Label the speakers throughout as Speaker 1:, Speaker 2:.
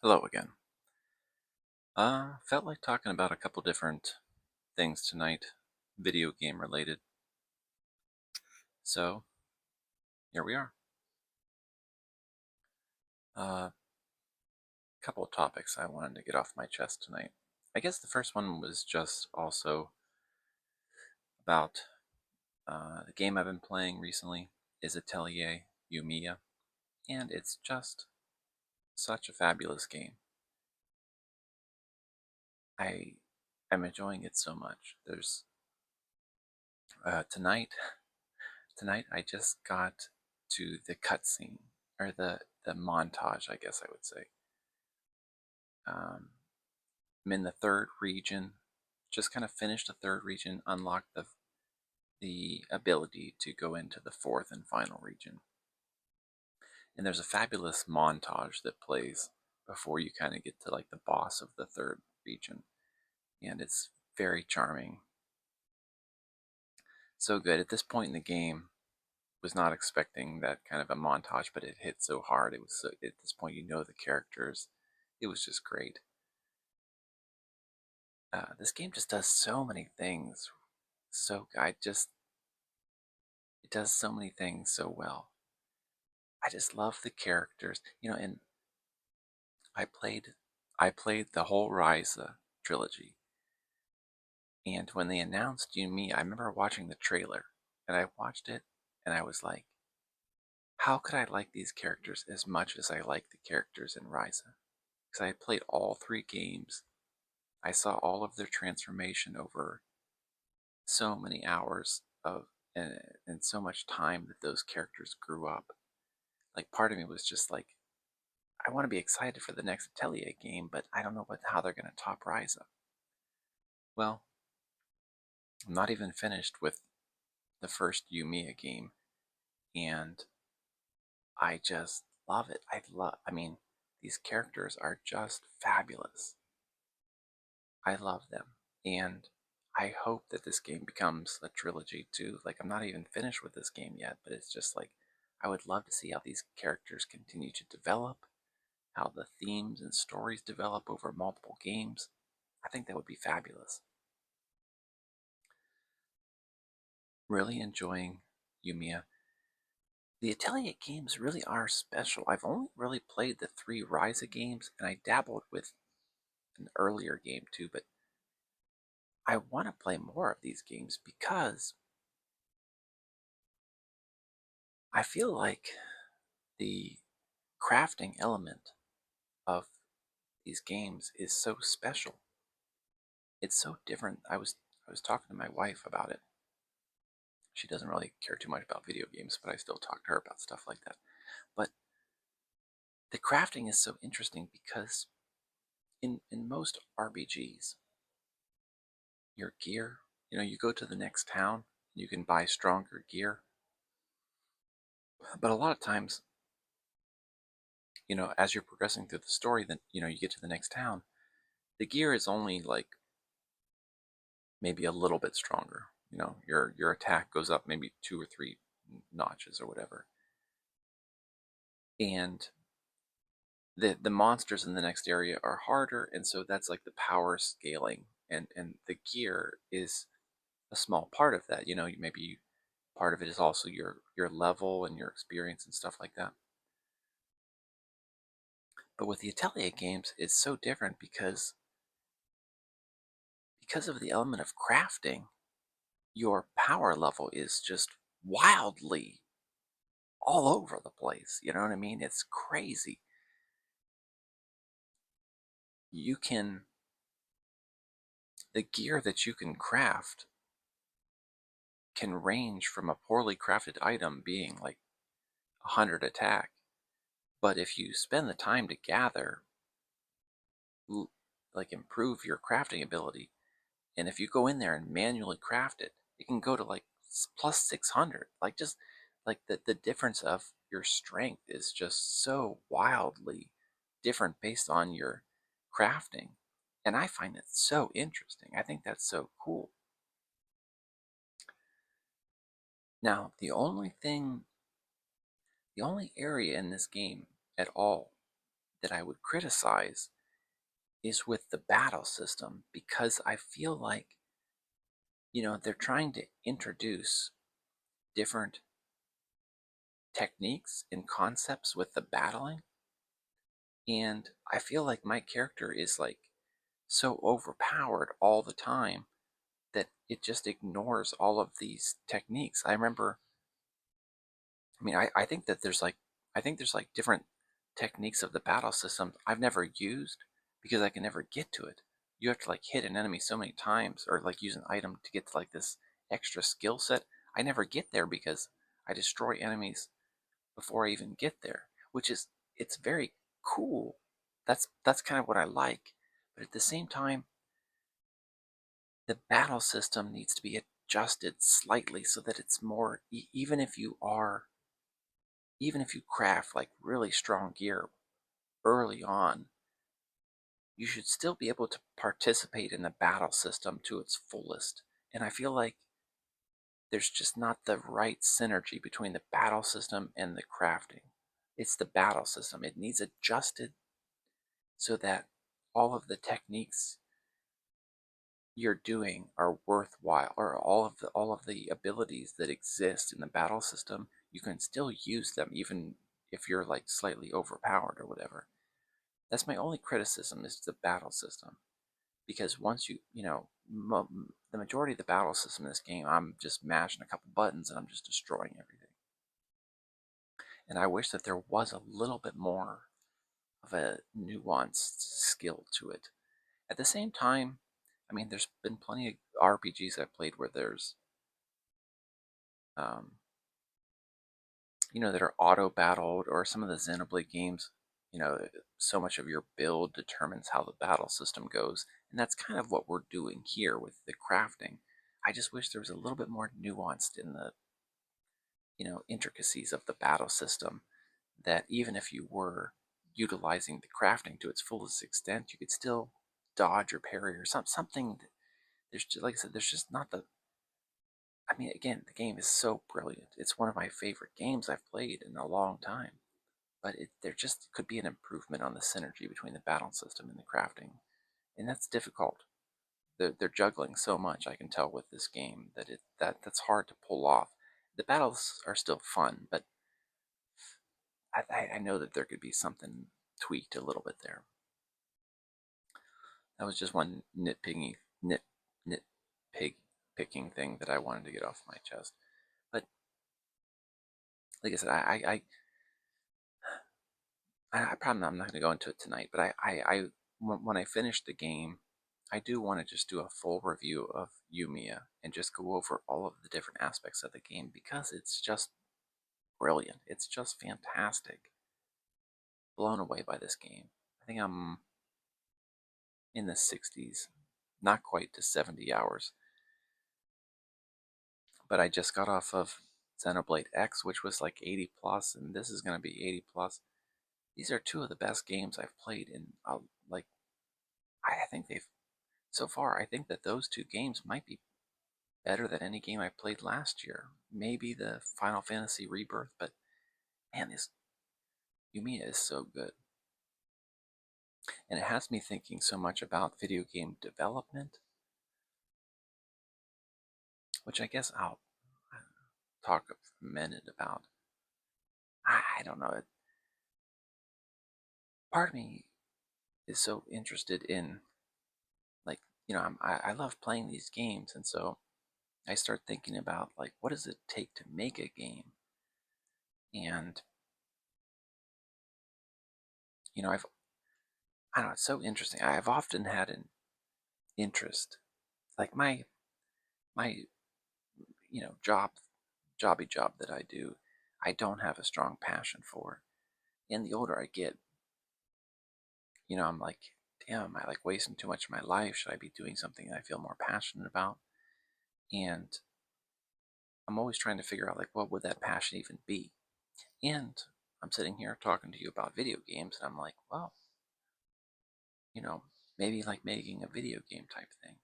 Speaker 1: Hello again. Felt like talking about a couple different things tonight, video game related. So, here we are. Couple of topics I wanted to get off my chest tonight. I guess the first one was just also about the game I've been playing recently is Atelier Yumia, and it's just such a fabulous game. I am enjoying it so much. There's tonight Tonight I just got to the cutscene, or the montage, I guess I would say. I'm in the third region. Just kind of finished the third region, unlocked the ability to go into the fourth and final region. And there's a fabulous montage that plays before you kind of get to like the boss of the third region. And it's very charming. So good. At this point in the game, was not expecting that kind of a montage, but it hit so hard. It was so, at this point you know the characters. It was just great. This game just does so many things. It does so many things so well. I just love the characters, and I played, I played the whole Ryza trilogy, and when they announced You Me, I remember watching the trailer, and I watched it, and I was like, how could I like these characters as much as I like the characters in Ryza? Because I had played all three games. I saw all of their transformation over so many hours of and so much time that those characters grew up. Like part of me was just like, I want to be excited for the next Atelier game, but I don't know how they're going to top Ryza. Well, I'm not even finished with the first Yumia game, and I just love it. I mean, these characters are just fabulous. I love them, and I hope that this game becomes a trilogy too. Like, I'm not even finished with this game yet, but it's just like, I would love to see how these characters continue to develop, how the themes and stories develop over multiple games. I think that would be fabulous. Really enjoying Yumia. The Atelier games really are special. I've only really played the three Ryza games, and I dabbled with an earlier game too, but I want to play more of these games because I feel like the crafting element of these games is so special. It's so different. I was talking to my wife about it. She doesn't really care too much about video games, but I still talk to her about stuff like that. But the crafting is so interesting because in most RPGs, your gear, you go to the next town, you can buy stronger gear. But a lot of times, as you're progressing through the story, then you get to the next town, the gear is only like maybe a little bit stronger. Your attack goes up maybe 2 or 3 notches or whatever. And the monsters in the next area are harder, and so that's like the power scaling, and the gear is a small part of that. Maybe part of it is also your level and your experience and stuff like that. But with the Atelier games, it's so different because of the element of crafting, your power level is just wildly all over the place. You know what I mean? It's crazy. You can, the gear that you can craft can range from a poorly crafted item being like 100 attack, but if you spend the time to gather, like improve your crafting ability, and if you go in there and manually craft it, it can go to like plus 600. Like just like the difference of your strength is just so wildly different based on your crafting. And I find it so interesting. I think that's so cool. Now, the only area in this game at all that I would criticize is with the battle system, because I feel like, they're trying to introduce different techniques and concepts with the battling. And I feel like my character is like so overpowered all the time that it just ignores all of these techniques. I think that there's like different techniques of the battle system I've never used because I can never get to it. You have to like hit an enemy so many times or like use an item to get to like this extra skill set. I never get there because I destroy enemies before I even get there, which is it's very cool. That's kind of what I like. But at the same time, the battle system needs to be adjusted slightly so that it's more even if you craft like really strong gear early on, you should still be able to participate in the battle system to its fullest. And I feel like there's just not the right synergy between the battle system and the crafting. It's the battle system. It needs adjusted so that all of the techniques you're doing are worthwhile, or all of the abilities that exist in the battle system, you can still use them even if you're like slightly overpowered or whatever. That's my only criticism is the battle system. Because once the majority of the battle system in this game, I'm just mashing a couple buttons and I'm just destroying everything. And I wish that there was a little bit more of a nuanced skill to it. At the same time, there's been plenty of RPGs I've played where there's, um, that are auto-battled, or some of the Xenoblade games, so much of your build determines how the battle system goes. And that's kind of what we're doing here with the crafting. I just wish there was a little bit more nuanced in the, intricacies of the battle system, that even if you were utilizing the crafting to its fullest extent, you could still dodge or parry or something. There's just, like I said, there's just not the. Again, the game is so brilliant. It's one of my favorite games I've played in a long time. But there just could be an improvement on the synergy between the battle system and the crafting, and that's difficult. They're juggling so much. I can tell with this game that that's hard to pull off. The battles are still fun, but I know that there could be something tweaked a little bit there. That was just one nitpig picking thing that I wanted to get off my chest. But like I said, I'm not going to go into it tonight. But when I finish the game, I do want to just do a full review of Yumia and just go over all of the different aspects of the game because it's just brilliant. It's just fantastic. Blown away by this game. I think I'm in the 60s, not quite to 70 hours. But I just got off of Xenoblade X, which was like 80 plus, and this is going to be 80 plus. These are two of the best games I've played in, like, I think so far, I think that those two games might be better than any game I played last year. Maybe the Final Fantasy Rebirth, but man, this Yumiya is so good. And it has me thinking so much about video game development, which I guess I'll talk a minute about. I don't know. Part of me is so interested in, like, I love playing these games, and so I start thinking about, like, what does it take to make a game? And, I don't know, it's so interesting. I've often had an interest, like my jobby job that I do, I don't have a strong passion for. And the older I get, I'm like, damn, am I like wasting too much of my life? Should I be doing something I feel more passionate about? And I'm always trying to figure out, like, what would that passion even be? And I'm sitting here talking to you about video games, and I'm like, well, you know, maybe like making a video game type thing.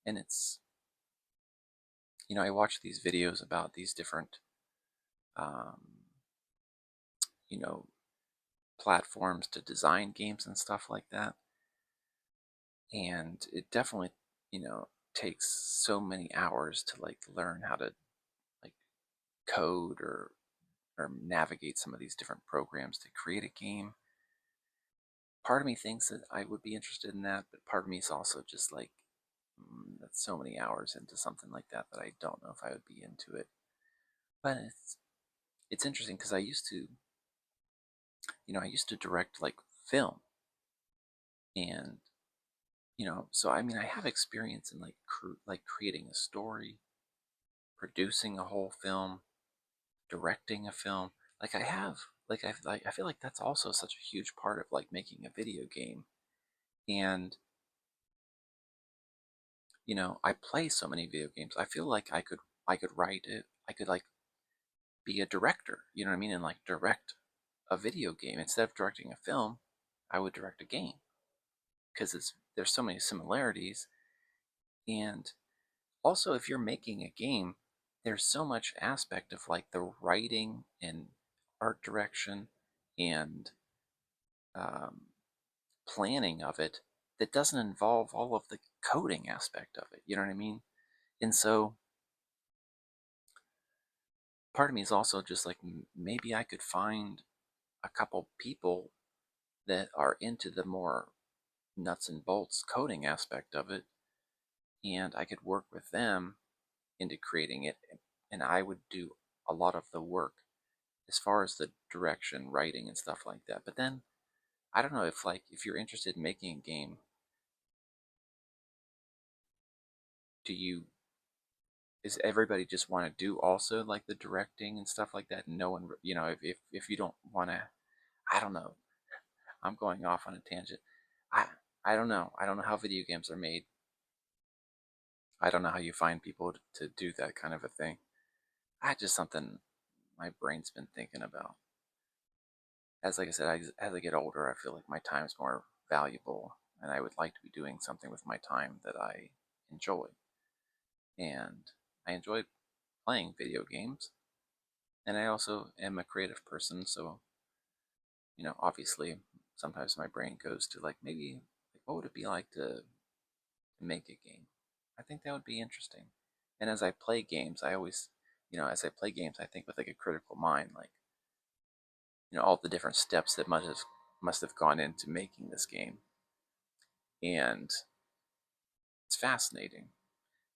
Speaker 1: And it's, I watch these videos about these different, um, you know, platforms to design games and stuff like that. And it definitely, takes so many hours to like learn how to like code or navigate some of these different programs to create a game. Part of me thinks that I would be interested in that, but part of me is also just like, that's so many hours into something like that that I don't know if I would be into it. But it's interesting because I used to direct like film, and so I mean I have experience in like creating a story, producing a whole film, directing a film. Like I have, I feel like that's also such a huge part of like making a video game. And I play so many video games. I feel like I could write it. I could like be a director. You know what I mean? And like direct a video game instead of directing a film. I would direct a game because there's so many similarities. And also, if you're making a game, there's so much aspect of like the writing and art direction and um, planning of it that doesn't involve all of the coding aspect of it. You know what I mean? And so part of me is also just like maybe I could find a couple people that are into the more nuts and bolts coding aspect of it, and I could work with them into creating it, and I would do a lot of the work as far as the direction, writing, and stuff like that. But then I don't know if you're interested in making a game, do you is everybody just want to do also like the directing and stuff like that? No one, if you don't want to, I don't know. I'm going off on a tangent. I I don't know. I don't know how video games are made. I don't know how you find people to do that kind of a thing. I just something my brain's been thinking about. As like I said, as I get older, I feel like my time is more valuable, and I would like to be doing something with my time that I enjoy. And I enjoy playing video games, and I also am a creative person, so obviously, sometimes my brain goes to like maybe like, what would it be like to make a game? I think that would be interesting. And as I play games, I always, as I play games, I think with like a critical mind, like all the different steps that must have gone into making this game, and it's fascinating.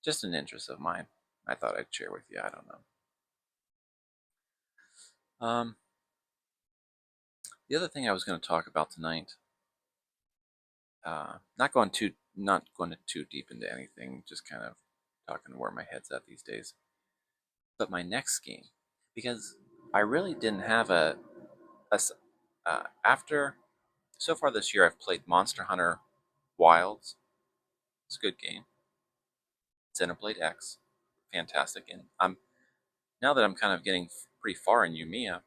Speaker 1: Just an interest of mine. I thought I'd share with you. I don't know. The other thing I was going to talk about tonight, not going too deep into anything, just kind of talking where my head's at these days. But my next game, because I really didn't have after so far this year I've played Monster Hunter Wilds. It's a good game. Xenoblade X, fantastic. And now that I'm kind of getting pretty far in Yumia,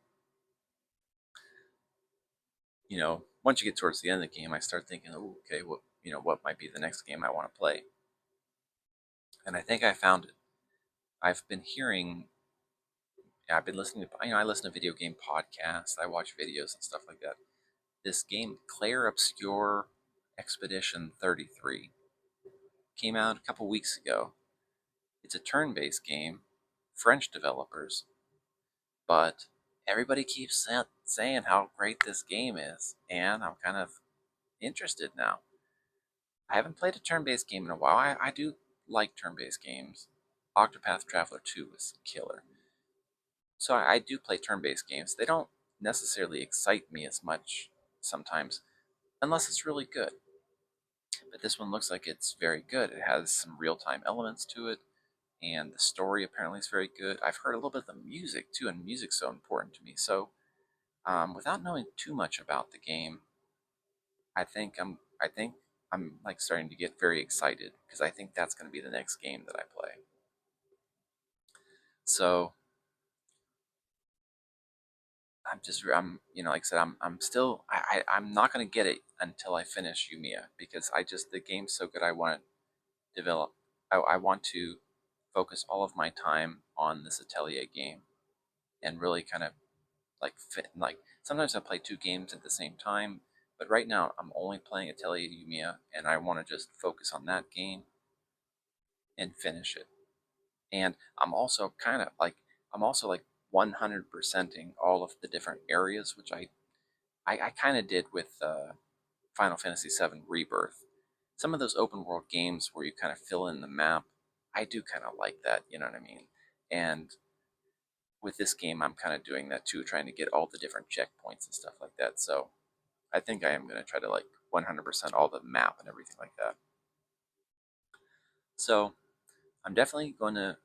Speaker 1: once you get towards the end of the game, I start thinking, oh, okay, what might be the next game I want to play? And I think I found it. I've been hearing, I've been listening to, I listen to video game podcasts, I watch videos and stuff like that. This game, Clair Obscur Expedition 33, came out a couple weeks ago. It's a turn-based game, French developers, but everybody keeps saying how great this game is, and I'm kind of interested now. I haven't played a turn-based game in a while. I do like turn-based games. Octopath Traveler 2 was killer. So I do play turn-based games. They don't necessarily excite me as much sometimes, unless it's really good. But this one looks like it's very good. It has some real-time elements to it, and the story apparently is very good. I've heard a little bit of the music too, and music's so important to me. So, without knowing too much about the game, I think I'm like starting to get very excited because I think that's going to be the next game that I play. So like I said, I'm still, I'm not going to get it until I finish Yumia because the game's so good. I want to develop, I want to focus all of my time on this Atelier game and really kind of like fit, like Sometimes I play two games at the same time, but right now I'm only playing Atelier Yumia, and I want to just focus on that game and finish it. And I'm also like 100%ing all of the different areas, which I kind of did with Final Fantasy VII Rebirth. Some of those open world games where you kind of fill in the map, I do kind of like that, you know what I mean? And with this game, I'm kind of doing that too, trying to get all the different checkpoints and stuff like that. So I think I am going to try to like 100% all the map and everything like that. So I'm definitely going to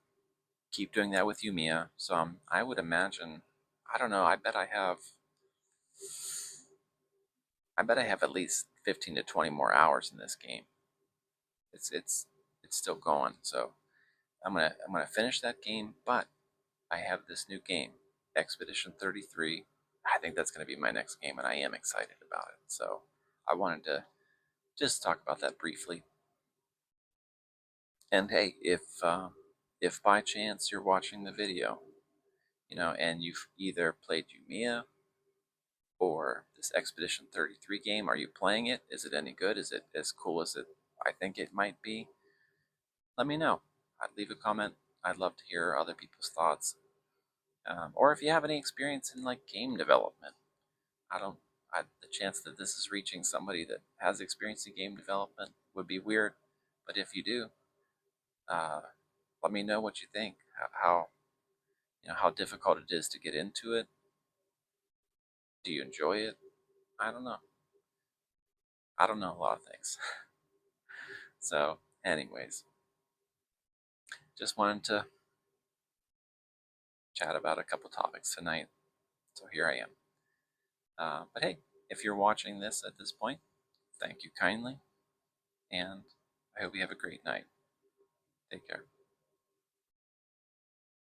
Speaker 1: keep doing that with Yumia. So I would imagine, I don't know, I bet I have at least 15 to 20 more hours in this game. It's it's it's still going. So I'm gonna finish that game, but I have this new game, Expedition 33. I think that's gonna be my next game, and I am excited about it. So I wanted to just talk about that briefly. And hey, if by chance you're watching the video, and you've either played Yumia or this Expedition 33 game, are you playing it? Is it any good? Is it as cool as I think it might be? Let me know. I'd leave a comment. I'd love to hear other people's thoughts. Or if you have any experience in like game development. I don't. The chance that this is reaching somebody that has experience in game development would be weird, but if you do, uh, let me know what you think. How difficult it is to get into it. Do you enjoy it? I don't know. I don't know a lot of things. So, anyways, just wanted to chat about a couple topics tonight. So here I am. But hey, if you're watching this at this point, thank you kindly, and I hope you have a great night. Take care.